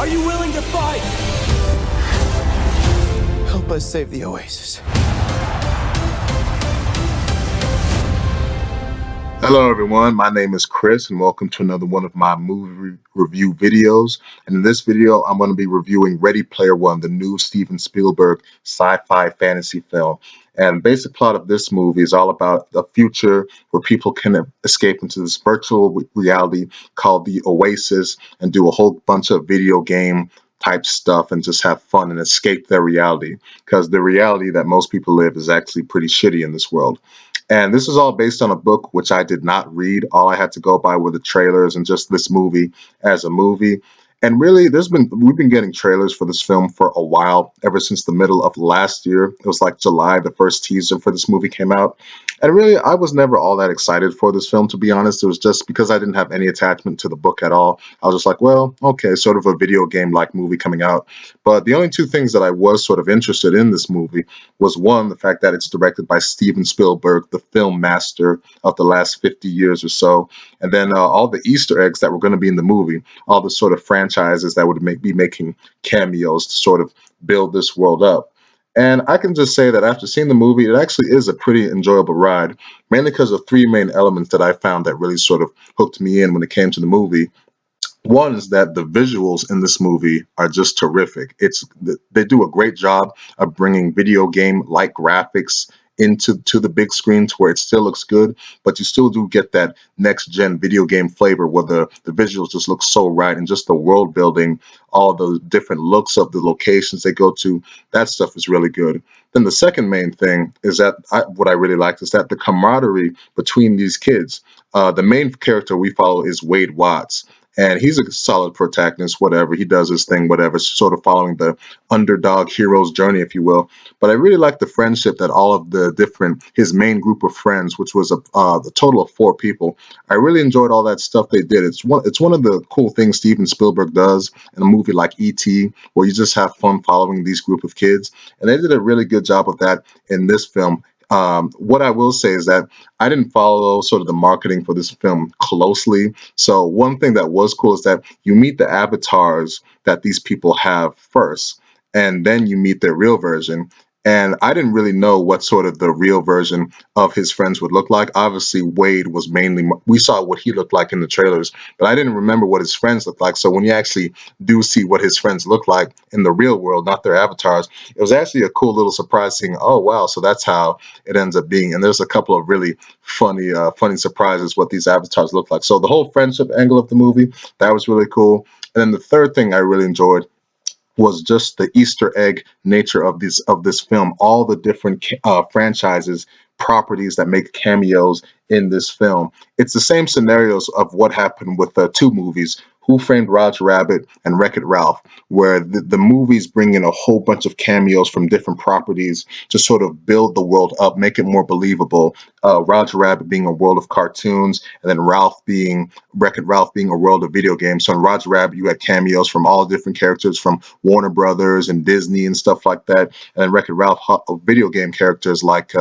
Are you willing to fight? Help us save the Oasis. Hello, everyone. My name is Chris, and welcome to another one of my movie review videos. And in this video, I'm going to be reviewing Ready Player One, the new Steven Spielberg sci-fi fantasy film. And the basic plot of this movie is all about a future where people can escape into this virtual reality called the Oasis and do a whole bunch of video game type stuff and just have fun and escape their reality, because the reality that most people live is actually pretty shitty in this world. And this is all based on a book which I did not read. All I had to go by were the trailers and just this movie as a movie. And really, we've been getting trailers for this film for a while, ever since the middle of last year. It was like July, the first teaser for this movie came out. And really, I was never all that excited for this film, to be honest. It was just because I didn't have any attachment to the book at all. I was just like, well, okay, sort of a video game-like movie coming out. But the only two things that I was sort of interested in this movie was, one, the fact that it's directed by Steven Spielberg, the film master of the last 50 years or so, and then all the Easter eggs that were going to be in the movie, all the sort of franchises that would be making cameos to sort of build this world up. And I can just say that after seeing the movie, it actually is a pretty enjoyable ride, mainly because of three main elements that I found that really sort of hooked me in when it came to the movie. One is that the visuals in this movie are just terrific. They do a great job of bringing video game like graphics into the big screen to where it still looks good, but you still do get that next gen video game flavor where the visuals just look so right, and just the world building, all the different looks of the locations they go to, that stuff is really good. Then the second main thing is that what I really liked is that the camaraderie between these kids. The main character we follow is Wade Watts, and he's a solid protagonist, whatever. He does his thing, whatever, sort of following the underdog hero's journey, if you will. But I really like the friendship that all of his main group of friends, which was a total of 4 people. I really enjoyed all that stuff they did. It's one of the cool things Steven Spielberg does in a movie like E.T., where you just have fun following these group of kids. And they did a really good job of that in this film. What I will say is that I didn't follow sort of the marketing for this film closely. So one thing that was cool is that you meet the avatars that these people have first, and then you meet their real version. And I didn't really know what sort of the real version of his friends would look like. Obviously, Wade was mainly, we saw what he looked like in the trailers, but I didn't remember what his friends looked like. So when you actually do see what his friends look like in the real world, not their avatars, it was actually a cool little surprise seeing, oh, wow, so that's how it ends up being. And there's a couple of really funny surprises what these avatars look like. So the whole friendship angle of the movie, that was really cool. And then the third thing I really enjoyed was just the Easter egg nature of this film. All the different franchises, properties that make cameos in this film. It's the same scenarios of what happened with the 2 movies, Who Framed Roger Rabbit and Wreck-It Ralph, where the movies bring in a whole bunch of cameos from different properties to sort of build the world up, make it more believable. Roger Rabbit being a world of cartoons, and then Wreck-It Ralph being a world of video games. So in Roger Rabbit, you had cameos from all different characters from Warner Brothers and Disney and stuff like that. And then Wreck-It Ralph, video game characters like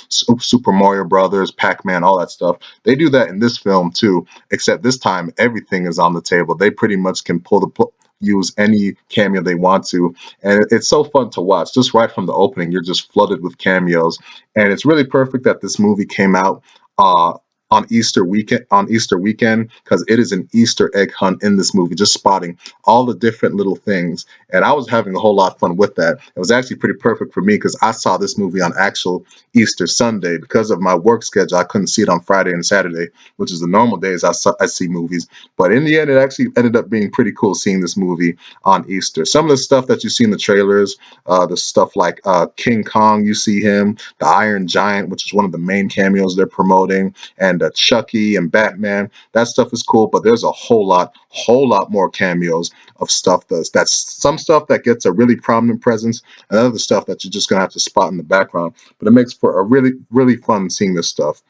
Super Mario Brothers, Pac-Man, all that stuff. They do that in this film too, except this time everything is on the table. They pretty much can use any cameo they want to, and it's so fun to watch. Just right from the opening, you're just flooded with cameos, and it's really perfect that this movie came out uh, on Easter weekend, because it is an Easter egg hunt in this movie, just spotting all the different little things. And I was having a whole lot of fun with that. It was actually pretty perfect for me because I saw this movie on actual Easter Sunday. Because of my work schedule, I couldn't see it on Friday and Saturday, which is the normal days I see movies. But in the end, it actually ended up being pretty cool seeing this movie on Easter. Some of the stuff that you see in the trailers, the stuff like King Kong, you see him, the Iron Giant, which is one of the main cameos they're promoting, and Chucky and Batman. That stuff is cool, but there's a whole lot more cameos of stuff that's some stuff that gets a really prominent presence, and other stuff that you're just gonna have to spot in the background. But it makes for a really fun seeing this stuff.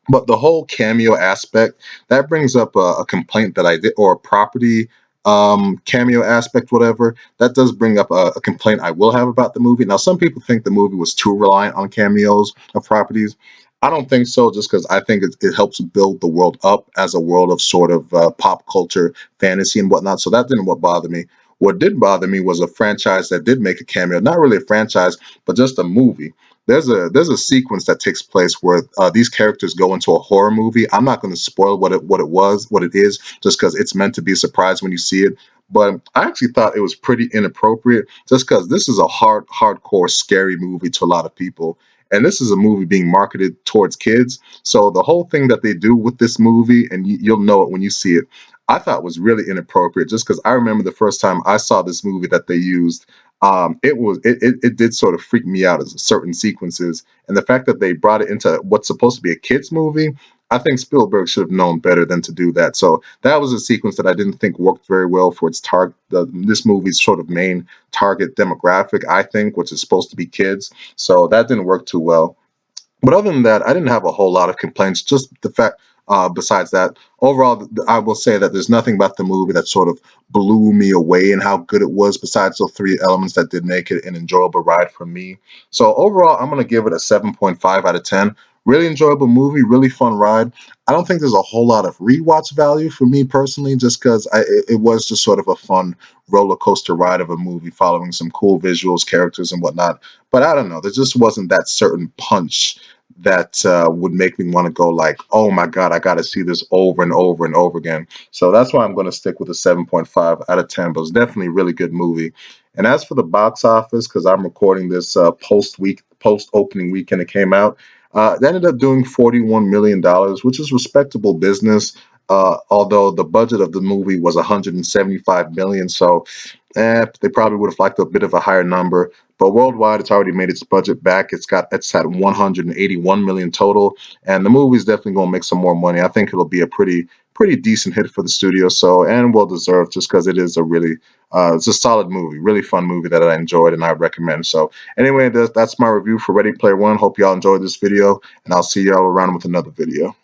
But the whole cameo aspect, that brings up a complaint that I did, or a property cameo aspect, whatever. That does bring up a complaint I will have about the movie. Now, some people think the movie was too reliant on cameos of properties. I don't think so, just because I think it helps build the world up as a world of sort of pop culture, fantasy, and whatnot. So that didn't what bother me. What did bother me was a franchise that did make a cameo, not really a franchise, but just a movie. There's a sequence that takes place where these characters go into a horror movie. I'm not going to spoil what it is, just because it's meant to be a surprise when you see it. But I actually thought it was pretty inappropriate, just because this is a hardcore, scary movie to a lot of people, and this is a movie being marketed towards kids. So the whole thing that they do with this movie, and you'll know it when you see it, I thought was really inappropriate. Just because I remember the first time I saw this movie that they used, it did sort of freak me out as certain sequences, and the fact that they brought it into what's supposed to be a kids movie. I think Spielberg should have known better than to do that. So that was a sequence that I didn't think worked very well for its this movie's sort of main target demographic, I think, which is supposed to be kids. So that didn't work too well. But other than that, I didn't have a whole lot of complaints. Just the fact, besides that, overall, I will say that there's nothing about the movie that sort of blew me away and how good it was, besides those three elements that did make it an enjoyable ride for me. So overall, I'm going to give it a 7.5 out of 10. Really enjoyable movie, really fun ride. I don't think there's a whole lot of rewatch value for me personally, just because it was just sort of a fun roller coaster ride of a movie following some cool visuals, characters, and whatnot. But I don't know, there just wasn't that certain punch that would make me want to go like, oh my god, I got to see this over and over and over again. So that's why I'm going to stick with a 7.5 out of 10. But it's definitely a really good movie. And as for the box office, because I'm recording this post opening weekend it came out, it ended up doing $41 million, which is respectable business. Although the budget of the movie was 175 million, so they probably would have liked a bit of a higher number. But worldwide, it's already made its budget back. It's at 181 million total, and the movie's definitely going to make some more money. I think it'll be a pretty decent hit for the studio. So, and well deserved, just because it is a really it's a solid movie, really fun movie that I enjoyed and I recommend. So anyway, that's my review for Ready Player One. Hope y'all enjoyed this video, and I'll see y'all around with another video.